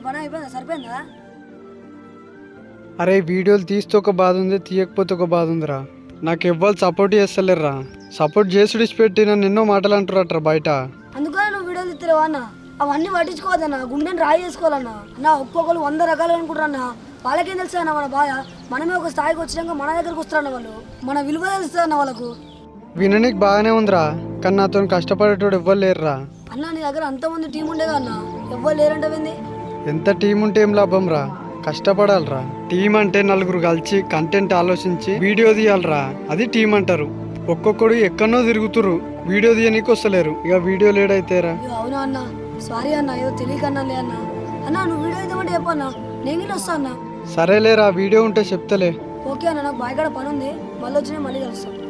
పని అయిపోయిందా? సరిపోయిందా? అరే వీడియోలు తీస్తే ఒక బాధ ఉంది, తీయకపోతే ఒక బాధ ఉందిరా. నాకు ఎవ్వరు సపోర్ట్ చేస్తలేరురా. సపోర్ట్ చేసుడిసి పెట్టి నన్ను ఎన్నో మాటలు అంటారట్రా బయట. అందుకని నువ్వు వీడియోలు తీస్తలేవా అన్న? అవన్నీ పట్టించుకోవద్దన్నా, గుండెని రాయి చేసుకోవాలన్నా. అన్న ఒక్కొక్కరు 100 రకాలు అనుకుంటారన్నా. వాళ్ళకేం తెలుసా అన్న మన బాధ? మనమే ఒక స్థాయికి వచ్చినాక మన దగ్గరకు వస్తారన్న వాళ్ళు. మన విలువ తెలుస్తుందన్న వాళ్ళకు. విననీకి బాగానే ఉందిరా, కానీ నాతో కష్టపడేటోడు ఎవ్వరు లేరురా. అన్న నీ దగ్గర అంతమంది టీం ఉండేగా అన్న, ఎవ్వరు లేరంటవింది. ఎంత టీం ఉంటే ఏం లాభం రా, కష్టపడాలరా. టీం అంటే నలుగురు కలిసి కంటెంట్ ఆలోచించి వీడియో తీయాలరా, అది టీం అంటారు. ఒక్కొక్కడు ఎక్కడో తిరుగుతురు, వీడియో తీయనీకి వస్తలేరు. ఇక వీడియో లేడైతేరా. అవునా అన్న, సారీ అన్న, ఏదో తెలియకన్నా లే అన్న. అన్న నువ్వు వీడియో ఇద్దామంటే చెప్పన్నా, నేను వస్తా అన్న. సరేలేరా, వీడియో ఉంటే చెప్తలే. ఓకే అన్న, నాకు బాయ్ కాడ పని ఉంది, మళ్ళీ వచ్చి మళ్ళీ కలుస్తాను.